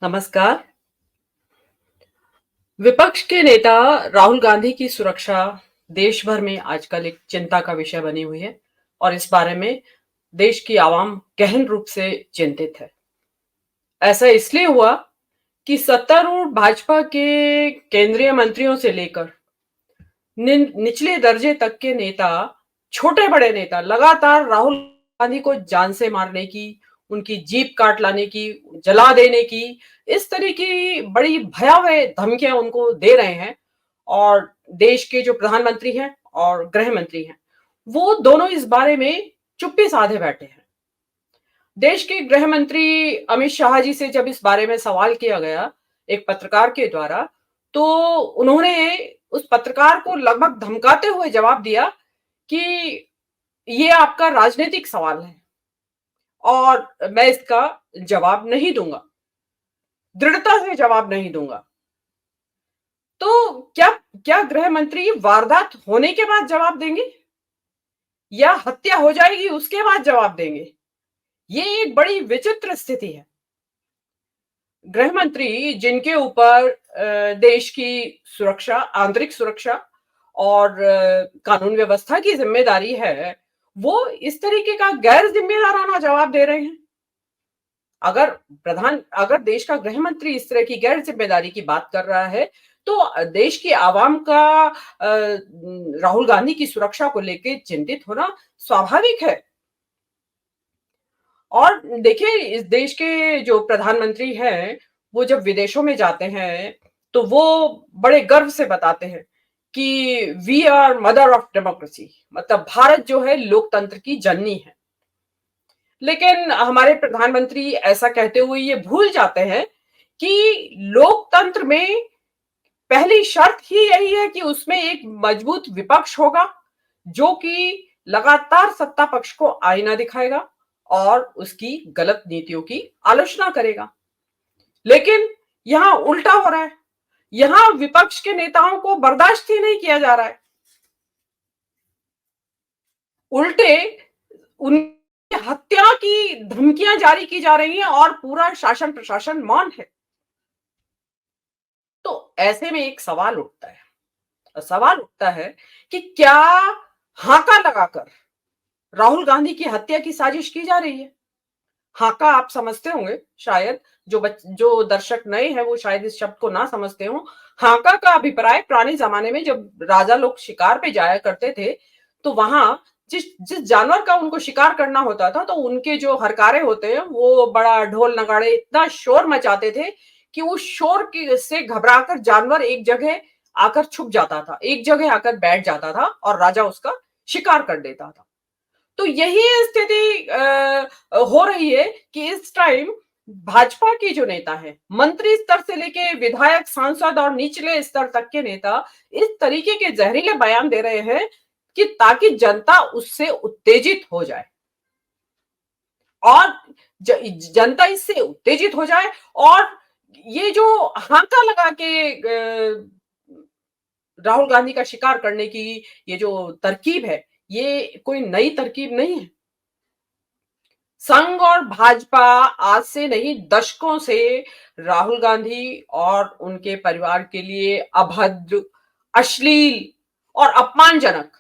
नमस्कार। विपक्ष के नेता राहुल गांधी की सुरक्षा देश भर में आजकल एक चिंता का विषय बनी हुई है और इस बारे में देश की आवाम गहन रूप से चिंतित है। ऐसा इसलिए हुआ कि सत्तारूढ़ भाजपा के केंद्रीय मंत्रियों से लेकर निचले दर्जे तक के नेता, छोटे बड़े नेता लगातार राहुल गांधी को जान से मारने की, उनकी जीप काट लाने की, जला देने की, इस तरह की बड़ी भयावह धमकियां उनको दे रहे हैं। और देश के जो प्रधानमंत्री हैं और गृह मंत्री हैं, वो दोनों इस बारे में चुप्पी साधे बैठे हैं। देश के गृह मंत्री अमित शाह जी से जब इस बारे में सवाल किया गया एक पत्रकार के द्वारा, तो उन्होंने उस पत्रकार को लगभग धमकाते हुए जवाब दिया कि ये आपका राजनीतिक सवाल है और मैं इसका जवाब नहीं दूंगा, दृढ़ता से जवाब नहीं दूंगा। तो क्या क्या गृह मंत्री वारदात होने के बाद जवाब देंगे या हत्या हो जाएगी उसके बाद जवाब देंगे? ये एक बड़ी विचित्र स्थिति है। गृह मंत्री जिनके ऊपर देश की सुरक्षा, आंतरिक सुरक्षा और कानून व्यवस्था की जिम्मेदारी है, वो इस तरीके का गैर जिम्मेदाराना जवाब दे रहे हैं। अगर देश का गृह मंत्री इस तरह की गैर जिम्मेदारी की बात कर रहा है, तो देश की आवाम का राहुल गांधी की सुरक्षा को लेकर चिंतित होना स्वाभाविक है। और देखिए, इस देश के जो प्रधानमंत्री हैं, वो जब विदेशों में जाते हैं, तो वो बड़े गर्व से बताते हैं कि we are mother of democracy, मतलब भारत जो है लोकतंत्र की जननी है। लेकिन हमारे प्रधानमंत्री ऐसा कहते हुए ये भूल जाते हैं कि लोकतंत्र में पहली शर्त ही यही है कि उसमें एक मजबूत विपक्ष होगा, जो कि लगातार सत्ता पक्ष को आईना दिखाएगा और उसकी गलत नीतियों की आलोचना करेगा। लेकिन यहां उल्टा हो रहा है। यहां विपक्ष के नेताओं को बर्दाश्त ही नहीं किया जा रहा है। उल्टे उनकी हत्या की धमकियां जारी की जा रही हैं और पूरा शासन प्रशासन मौन है। तो ऐसे में एक सवाल उठता है कि क्या हाका लगाकर राहुल गांधी की हत्या की साजिश की जा रही है? हाका आप समझते होंगे शायद, जो दर्शक नए हैं वो शायद इस शब्द को ना समझते हो। हाका का अभिप्राय पुराने जमाने में जब राजा लोग शिकार पे जाया करते थे, तो वहां जिस जिस जानवर का उनको शिकार करना होता था, तो उनके जो हरकारे होते हैं वो बड़ा ढोल नगाड़े इतना शोर मचाते थे कि उस शोर की से घबराकर जानवर एक जगह आकर छुप जाता था, एक जगह आकर बैठ जाता था और राजा उसका शिकार कर देता था। तो यही स्थिति हो रही है कि इस टाइम भाजपा के जो नेता है, मंत्री स्तर से लेके विधायक, सांसद और निचले स्तर तक के नेता इस तरीके के जहरीले बयान दे रहे हैं कि ताकि जनता उससे उत्तेजित हो जाए और जनता इससे उत्तेजित हो जाए। और ये जो हाथा लगा के राहुल गांधी का शिकार करने की ये जो तरकीब है, ये कोई नई तरकीब नहीं है। संघ और भाजपा आज से नहीं, दशकों से राहुल गांधी और उनके परिवार के लिए अभद्र, अश्लील और अपमानजनक,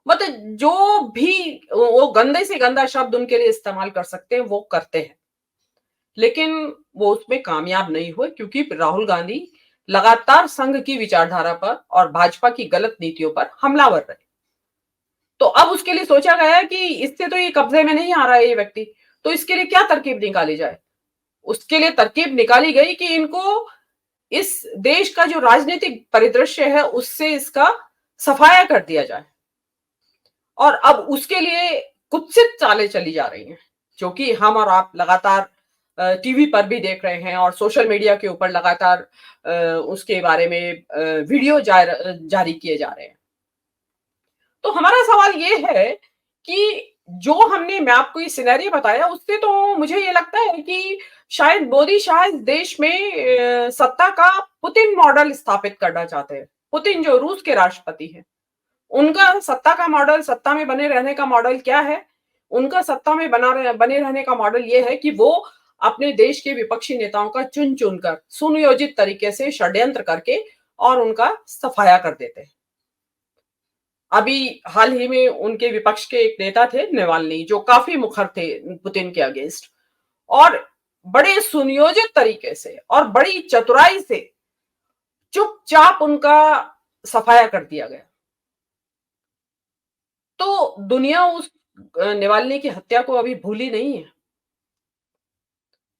मतलब जो भी वो गंदे से गंदा शब्द उनके लिए इस्तेमाल कर सकते हैं वो करते हैं। लेकिन वो उसमें कामयाब नहीं हुए, क्योंकि राहुल गांधी लगातार संघ की विचारधारा पर और भाजपा की गलत नीतियों पर हमलावर रहे। तो अब उसके लिए सोचा गया है कि इससे तो ये कब्जे में नहीं आ रहा है ये व्यक्ति, तो इसके लिए क्या तरकीब निकाली जाए? उसके लिए तरकीब निकाली गई कि इनको इस देश का जो राजनीतिक परिदृश्य है उससे इसका सफाया कर दिया जाए। और अब उसके लिए कुत्सित चालें चली जा रही हैं, जो कि हम और आप लगातार टीवी पर भी देख रहे हैं और सोशल मीडिया के ऊपर लगातार उसके बारे में जारी किए जा रहे हैं। तो हमारा सवाल ये है कि मैं आपको ये सिनेरियो बताया, उससे तो मुझे ये लगता है कि शायद मोदी शाह इस देश में सत्ता का पुतिन मॉडल स्थापित करना चाहते हैं। पुतिन जो रूस के राष्ट्रपति हैं, उनका सत्ता का मॉडल, सत्ता में बने रहने का मॉडल क्या है? उनका सत्ता में बने रहने का मॉडल ये है कि वो अपने देश के विपक्षी नेताओं का चुन-चुन कर सुनियोजित तरीके से षड्यंत्र करके और उनका सफाया कर देते हैं। अभी हाल ही में उनके विपक्ष के एक नेता थे नावाल्नी जो काफ़ी मुखर थे पुतिन के अगेंस्ट और बड़े सुनियोजित तरीके से और बड़ी चतुराई से चुपचाप उनका सफाया कर दिया गया। तो दुनिया उस नावाल्नी की हत्या को अभी भूली नहीं है।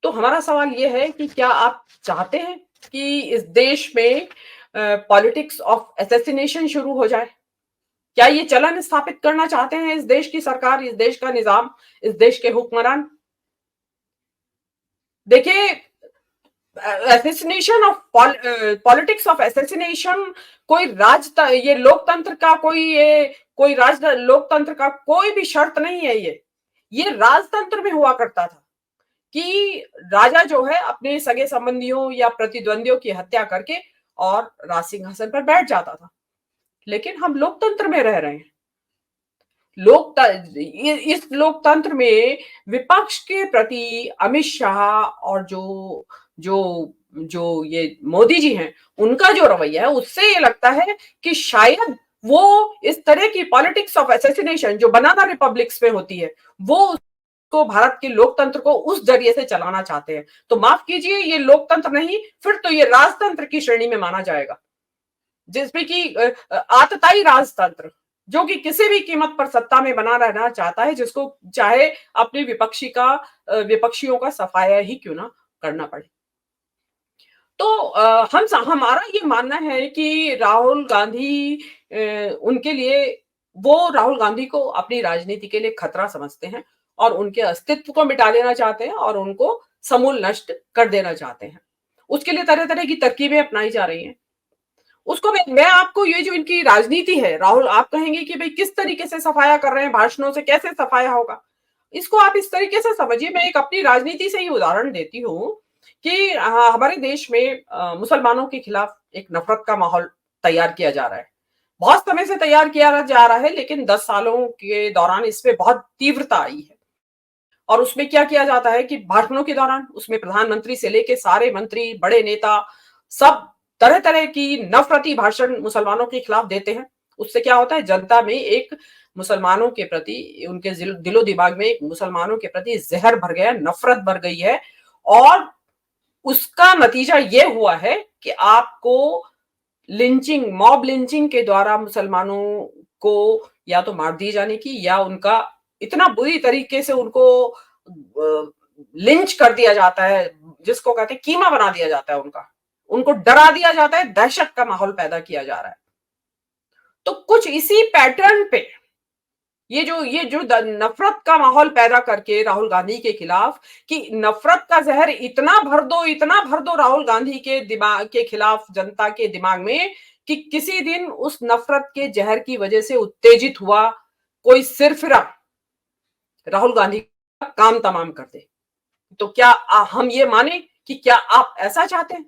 तो हमारा सवाल ये है कि क्या आप चाहते हैं कि इस देश में पॉलिटिक्स ऑफ असैसिनेशन शुरू हो जाए? क्या ये चलन स्थापित करना चाहते हैं इस देश की सरकार, इस देश का निज़ाम, इस देश के हुक्मरान? देखिए assassination of politics of assassination कोई ये लोकतंत्र का कोई लोकतंत्र का कोई भी शर्त नहीं है ये राजतंत्र में हुआ करता था कि राजा जो है अपने सगे संबंधियों या प्रतिद्वंदियों की हत्या करके और राज सिंहासन पर बैठ जाता था। लेकिन हम लोकतंत्र में रह रहे हैं। इस लोकतंत्र में विपक्ष के प्रति अमित शाह और जो जो जो ये मोदी जी हैं उनका जो रवैया है उससे ये लगता है कि शायद वो इस तरह की पॉलिटिक्स ऑफ असैसिनेशन जो बनाना रिपब्लिक्स में होती है वो को भारत के लोकतंत्र को उस जरिए से चलाना चाहते हैं। तो माफ कीजिए ये लोकतंत्र नहीं फिर तो ये राजतंत्र की श्रेणी में माना जाएगा जिसमें कि आतताई राजतंत्र जो कि किसी भी कीमत पर सत्ता में बना रहना चाहता है जिसको चाहे अपने विपक्षियों का सफाया ही क्यों ना करना पड़े। तो हम हमारा ये मानना है कि राहुल गांधी उनके लिए वो राहुल गांधी को अपनी राजनीति के लिए खतरा समझते हैं और उनके अस्तित्व को मिटा देना चाहते हैं और उनको समूल नष्ट कर देना चाहते हैं। उसके लिए तरह तरह की तरकीबें अपनाई जा रही हैं। उसको मैं आपको ये जो इनकी राजनीति है राहुल आप कहेंगे कि भाई किस तरीके से सफाया कर रहे हैं भाषणों से कैसे सफाया होगा इसको आप इस तरीके से समझिए। मैं एक अपनी राजनीति से ही उदाहरण देती हूँ कि हमारे देश में मुसलमानों के खिलाफ एक नफरत का माहौल तैयार किया जा रहा है। बहुत समय से तैयार किया जा रहा है लेकिन 10 सालों के दौरान इसमें बहुत तीव्रता आई है। और उसमें क्या किया जाता है कि भाषणों के दौरान उसमें प्रधानमंत्री से लेके सारे मंत्री बड़े नेता सब तरह तरह की नफरती भाषण मुसलमानों के खिलाफ देते हैं। उससे क्या होता है जनता में एक मुसलमानों के प्रति उनके दिलो दिमाग में एक मुसलमानों के प्रति जहर भर गया नफरत भर गई है और उसका नतीजा ये हुआ है कि आपको मॉब लिंचिंग के द्वारा मुसलमानों को या तो मार दिए जाने की या उनका इतना बुरी तरीके से उनको लिंच कर दिया जाता है जिसको कहते हैं कीमा बना दिया जाता है उनको डरा दिया जाता है दहशत का माहौल पैदा किया जा रहा है। तो कुछ इसी पैटर्न पे ये जो नफरत का माहौल पैदा करके राहुल गांधी के खिलाफ कि नफरत का जहर इतना भर दो राहुल गांधी के दिमाग के खिलाफ जनता के दिमाग में कि किसी दिन उस नफरत के जहर की वजह से उत्तेजित हुआ कोई सिरफिरा राहुल गांधी का काम तमाम कर दे। तो क्या हम ये माने कि क्या आप ऐसा चाहते हैं?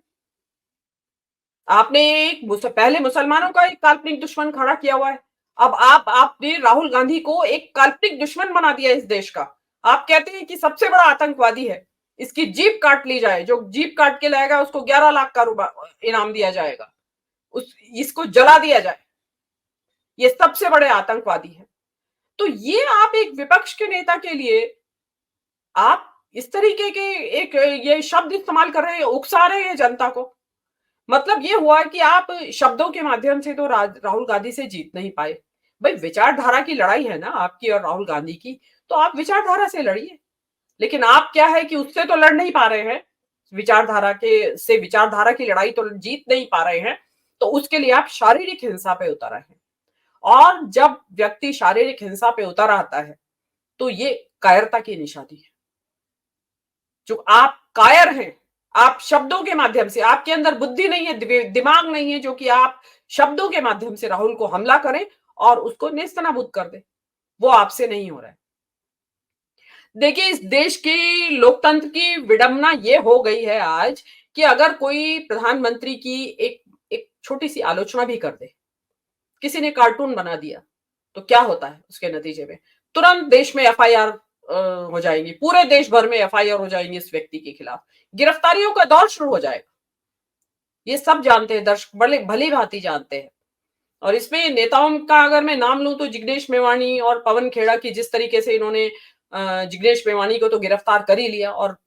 आपने पहले मुसलमानों का एक काल्पनिक दुश्मन खड़ा किया हुआ है। अब आपने राहुल गांधी को एक काल्पनिक दुश्मन बना दिया इस देश का। आप कहते हैं कि सबसे बड़ा आतंकवादी है। इसकी जीप काट ली जाए, जो जीप काट के लाएगा उसको 11 लाख का इनाम दिया जाएगा। इसको जला दिया जाए। ये सबसे बड़े आतंकवादी है। तो ये आप एक विपक्ष के नेता के लिए आप इस तरीके के एक ये शब्द इस्तेमाल कर रहे हैं, उकसा रहे हैं जनता को। मतलब ये हुआ कि आप शब्दों के माध्यम से तो राहुल गांधी से जीत नहीं पाए। भाई विचारधारा की लड़ाई है ना आपकी और राहुल गांधी की, तो आप विचारधारा से लड़िए। लेकिन आप क्या है कि उससे तो लड़ नहीं पा रहे हैं। विचारधारा की लड़ाई तो जीत नहीं पा रहे हैं। तो उसके लिए आप शारीरिक हिंसा पे उतर आए हैं। और जब व्यक्ति शारीरिक हिंसा पे उतर आता है तो ये कायरता की निशानी है। जो आप कायर हैं, आप शब्दों के माध्यम से, आपके अंदर बुद्धि नहीं है, दिमाग नहीं है, जो कि आप शब्दों के माध्यम से राहुल को हमला करें और उसको नेस्तनाबूद कर दें। वो आपसे नहीं हो रहा है। देखिए इस देश की लोकतंत्र की विडंबना ये हो गई है आज कि अगर कोई प्रधानमंत्री की एक छोटी सी आलोचना भी कर दे, किसी ने कार्टून बना दिया, तो क्या होता है उसके नतीजे में? तुरंत देश में एफआईआर हो जाएंगी, पूरे देश भर में एफआईआर हो जाएंगी इस व्यक्ति के खिलाफ, गिरफ्तारियों का दौर शुरू हो जाएगा। ये सब जानते हैं, दर्शक बड़े भली भांति जानते हैं। और इसमें नेताओं का अगर मैं नाम लूं तो जिग्नेश मेवाणी और पवन खेड़ा की, जिस तरीके से इन्होंने जिग्नेश मेवाणी को तो गिरफ्तार कर ही लिया और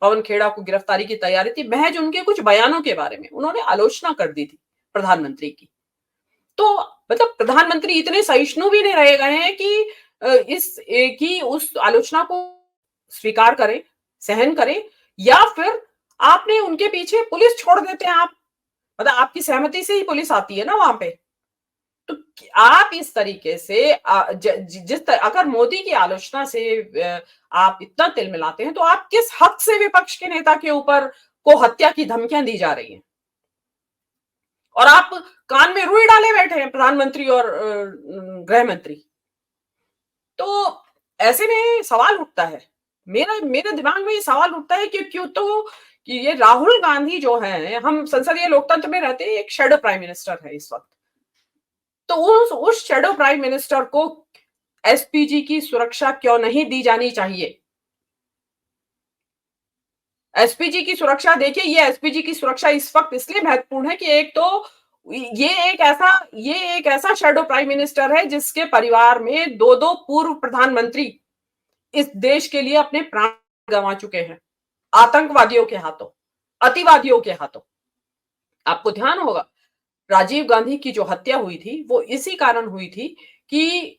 पवन खेड़ा को गिरफ्तारी की तैयारी थी, महज उनके कुछ बयानों के बारे में उन्होंने आलोचना कर दी थी प्रधानमंत्री की। तो मतलब प्रधानमंत्री इतने सहिष्णु भी नहीं रह गए हैं कि कि उस आलोचना को स्वीकार करें, सहन करें, या फिर आपने उनके पीछे पुलिस छोड़ देते हैं आप, मतलब आपकी सहमति से ही पुलिस आती है ना वहां पे। तो आप इस तरीके से अगर मोदी की आलोचना से आप इतना तिल मिलाते हैं, तो आप किस हक से विपक्ष के नेता के ऊपर को हत्या की धमकियां दी जा रही हैं? और आप कान में रुई डाले बैठे हैं प्रधानमंत्री और गृह मंत्री। तो ऐसे में सवाल उठता है, मेरे दिमाग में ये सवाल उठता है कि क्यों तो कि ये राहुल गांधी जो है, हम संसदीय लोकतंत्र में रहते हैं, एक शैडो प्राइम मिनिस्टर है इस वक्त, तो उस शैडो प्राइम मिनिस्टर को एसपीजी की सुरक्षा क्यों नहीं दी जानी चाहिए? एसपीजी की सुरक्षा देखिए, ये एसपीजी की सुरक्षा इस वक्त इसलिए महत्वपूर्ण है कि एक तो ये एक ऐसा शैडो प्राइम मिनिस्टर है जिसके परिवार में दो दो पूर्व प्रधानमंत्री इस देश के लिए अपने प्राण गंवा चुके हैं, आतंकवादियों के हाथों, अतिवादियों के हाथों। आपको ध्यान होगा राजीव गांधी की जो हत्या हुई थी वो इसी कारण हुई थी कि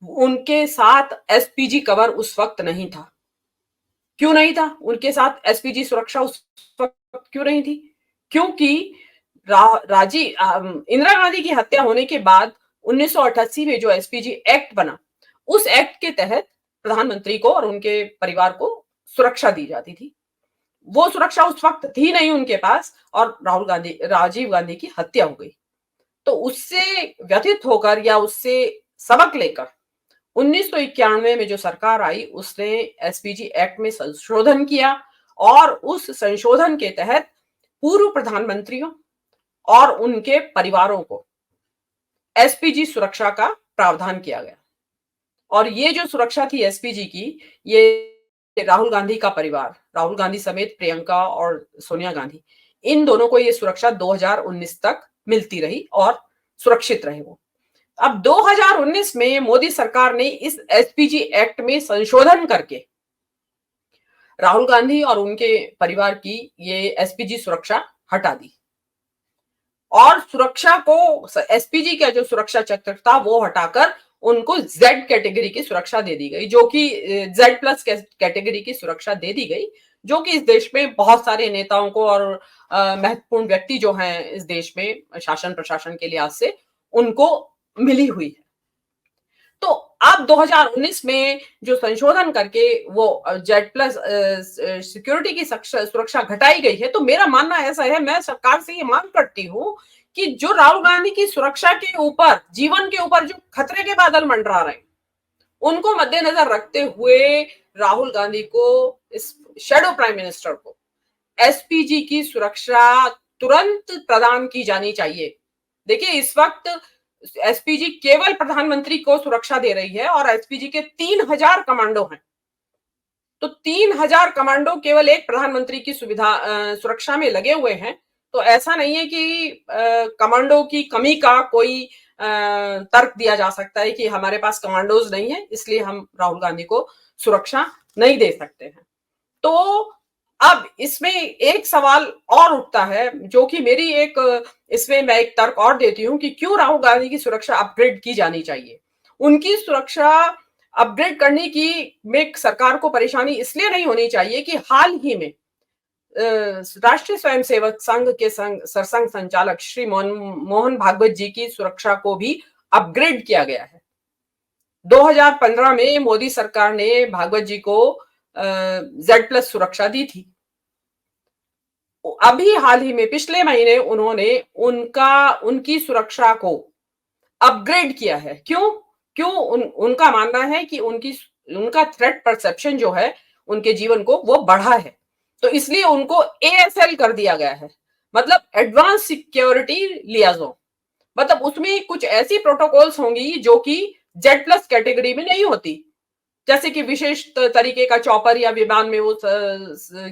उनके साथ एसपीजी कवर उस वक्त नहीं था। क्यों नहीं था उनके साथ एसपीजी सुरक्षा उस वक्त क्यों नहीं थी? क्योंकि इंदिरा गांधी की हत्या होने के बाद 1988 में जो एसपीजी एक्ट बना, उस एक्ट के तहत प्रधानमंत्री को और उनके परिवार को सुरक्षा दी जाती थी। वो सुरक्षा उस वक्त थी नहीं उनके पास, और राजीव गांधी की हत्या हो गई। तो उससे व्यथित होकर या उससे सबक लेकर 1991 में जो सरकार आई, उसने एसपीजी एक्ट में संशोधन किया और उस संशोधन के तहत पूर्व प्रधानमंत्रियों और उनके परिवारों को एसपीजी सुरक्षा का प्रावधान किया गया। और ये जो सुरक्षा थी एसपीजी की, ये राहुल गांधी का परिवार, राहुल गांधी समेत प्रियंका और सोनिया गांधी, इन दोनों को ये सुरक्षा 2019 तक मिलती रही और सुरक्षित रहे वो। अब 2019 में मोदी सरकार ने इस एसपीजी एक्ट में संशोधन करके राहुल गांधी और उनके परिवार की ये एसपीजी सुरक्षा हटा दी और सुरक्षा को, एसपीजी का जो सुरक्षा चक्र था वो हटाकर उनको जेड कैटेगरी की सुरक्षा दे दी गई, जो कि जेड प्लस कैटेगरी की सुरक्षा दे दी गई, जो कि इस देश में बहुत सारे नेताओं को और महत्वपूर्ण व्यक्ति जो हैं इस देश में शासन प्रशासन के लिहाज से उनको मिली हुई है। तो अब 2019 में जो संशोधन करके वो जेड प्लस सिक्योरिटी की सुरक्षा घटाई गई है, तो मेरा मानना ऐसा है, मैं सरकार से ये मांग करती हूं कि जो राहुल गांधी की सुरक्षा के ऊपर, जीवन के ऊपर जो खतरे के बादल मंडरा रहे हैं, उनको मद्देनजर रखते हुए राहुल गांधी को, इस शैडो प्राइम मिनिस्टर को एसपीजी की सुरक्षा तुरंत प्रदान की जानी चाहिए। देखिए इस वक्त एसपीजी केवल प्रधानमंत्री को सुरक्षा दे रही है और एसपीजी के 3000 कमांडो हैं। तो 3000 कमांडो केवल एक प्रधानमंत्री की सुरक्षा में लगे हुए हैं। तो ऐसा नहीं है कि कमांडो की कमी का कोई तर्क दिया जा सकता है कि हमारे पास कमांडोज नहीं है इसलिए हम राहुल गांधी को सुरक्षा नहीं दे सकते हैं। तो अब इसमें एक सवाल और उठता है, जो कि मेरी इसमें मैं एक तर्क और देती हूं कि क्यों राहुल गांधी की सुरक्षा अपग्रेड की जानी चाहिए। उनकी सुरक्षा अपग्रेड करने की में सरकार को परेशानी इसलिए नहीं होनी चाहिए कि हाल ही में राष्ट्रीय स्वयंसेवक संघ के सरसंघ संचालक श्री मोहन भागवत जी की सुरक्षा को भी अपग्रेड किया गया है। 2015 में मोदी सरकार ने भागवत जी को जेड प्लस सुरक्षा दी थी। अभी हाल ही में पिछले महीने उन्होंने उनकी सुरक्षा को अपग्रेड किया है। क्यों उनका मानना है कि उनका थ्रेट परसेप्शन जो है उनके जीवन को वो बढ़ा है, तो इसलिए उनको एएसएल कर दिया गया है, मतलब एडवांस सिक्योरिटी लियाजोन। मतलब उसमें कुछ ऐसी प्रोटोकॉल्स होंगी जो कि जेड प्लस कैटेगरी में नहीं होती। जैसे कि विशेष तरीके का चॉपर या विमान में वो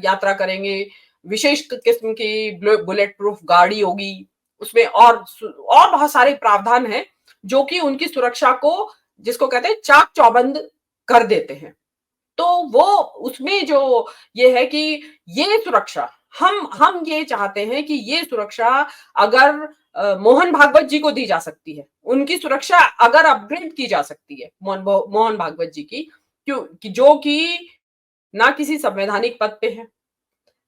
यात्रा करेंगे, विशेष किस्म की बुलेट प्रूफ गाड़ी होगी, उसमें और बहुत सारे प्रावधान हैं जो कि उनकी सुरक्षा को, जिसको कहते हैं, चाक चौबंद कर देते हैं। तो वो उसमें जो ये है कि ये सुरक्षा, हम ये चाहते हैं कि ये सुरक्षा अगर मोहन भागवत जी को दी जा सकती है, उनकी सुरक्षा अगर अपग्रेड की जा सकती है, मोहन भागवत जी की, क्यों कि जो कि ना किसी संवैधानिक पद पे है,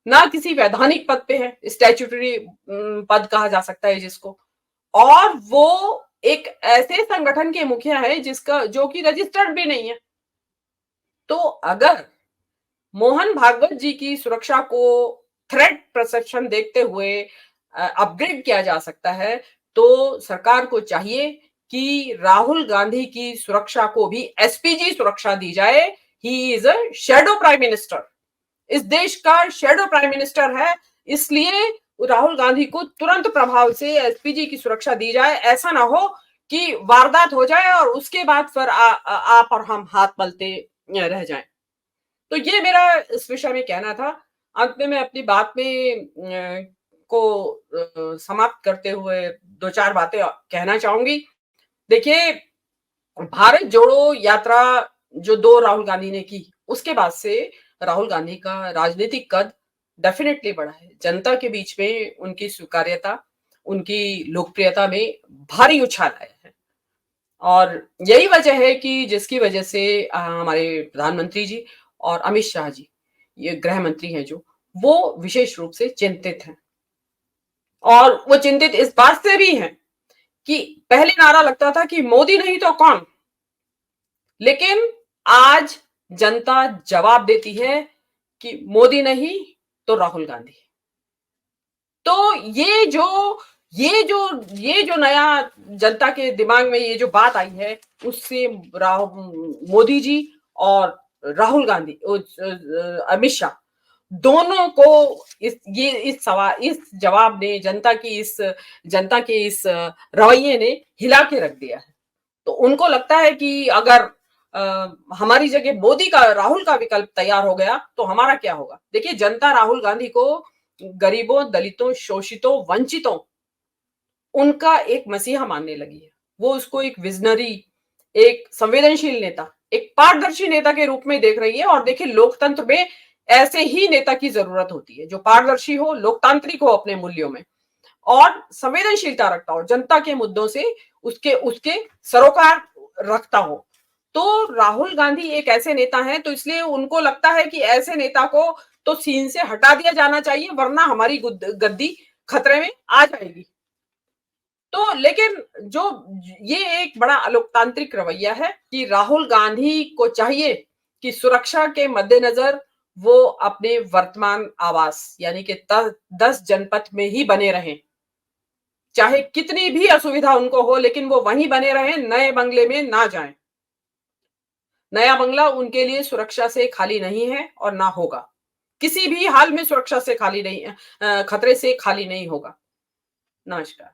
ना किसी वैधानिक पद पे है, स्टैट्यूटरी पद कहा जा सकता है जिसको, और वो एक ऐसे संगठन के मुखिया है जिसका जो कि रजिस्टर्ड भी नहीं है। तो अगर मोहन भागवत जी की सुरक्षा को थ्रेट परसेप्शन देखते हुए अपग्रेड किया जा सकता है, तो सरकार को चाहिए कि राहुल गांधी की सुरक्षा को भी एसपीजी सुरक्षा दी जाए। He is a shadow prime minister, इस देश का शेडो प्राइम मिनिस्टर है, इसलिए राहुल गांधी को तुरंत प्रभाव से एसपीजी की सुरक्षा दी जाए। ऐसा ना हो कि वारदात हो जाए और उसके बाद फिर आप और हम हाथ मलते रह जाएं। तो ये मेरा इस विषय में कहना था। अंत में मैं अपनी बात में समाप्त करते हुए 2-4 बातें कहना चाहूँगी। देखिए, भारत जोड़ो यात्रा जो 2 राहुल गांधी ने की, उसके बाद से राहुल गांधी का राजनीतिक कद डेफिनिटली बढ़ा है। जनता के बीच में उनकी स्वीकार्यता, उनकी लोकप्रियता में भारी उछाल आया है। और यही वजह है कि जिसकी वजह से हमारे प्रधानमंत्री जी और अमित शाह जी, ये गृह मंत्री हैं जो, वो विशेष रूप से चिंतित हैं। और वो चिंतित इस बात से भी हैं कि पहले नारा लगता था कि मोदी नहीं तो कौन, लेकिन आज जनता जवाब देती है कि मोदी नहीं तो राहुल गांधी। तो ये जो नया जनता के दिमाग में ये जो बात आई है, उससे मोदी जी और राहुल गांधी, अमित शाह, दोनों को इस जवाब ने, जनता के इस रवैये ने हिला के रख दिया है। तो उनको लगता है कि अगर हमारी जगह मोदी का, राहुल का विकल्प तैयार हो गया तो हमारा क्या होगा। देखिए, जनता राहुल गांधी को गरीबों, दलितों, शोषितों, वंचितों, उनका एक मसीहा मानने लगी है। वो उसको एक विजनरी, एक संवेदनशील नेता, एक पारदर्शी नेता के रूप में देख रही है। और देखिए, लोकतंत्र में ऐसे ही नेता की जरूरत होती है, जो पारदर्शी हो, लोकतांत्रिक हो अपने मूल्यों में, और संवेदनशीलता रखता हो, जनता के मुद्दों से उसके उसके सरोकार रखता हो। तो राहुल गांधी एक ऐसे नेता हैं, तो इसलिए उनको लगता है कि ऐसे नेता को तो सीन से हटा दिया जाना चाहिए, वरना हमारी गद्दी खतरे में आ जाएगी। तो लेकिन जो ये एक बड़ा अलोकतांत्रिक रवैया है कि राहुल गांधी को चाहिए कि सुरक्षा के मद्देनजर वो अपने वर्तमान आवास, यानी कि 10 जनपद में ही बने रहें, चाहे कितनी भी असुविधा उनको हो, लेकिन वो वहीं बने रहें, नए बंगले में ना जाएं। नया बंगला उनके लिए सुरक्षा से खाली नहीं है और ना होगा, किसी भी हाल में सुरक्षा से खाली नहीं, खतरे से खाली नहीं होगा। नमस्कार।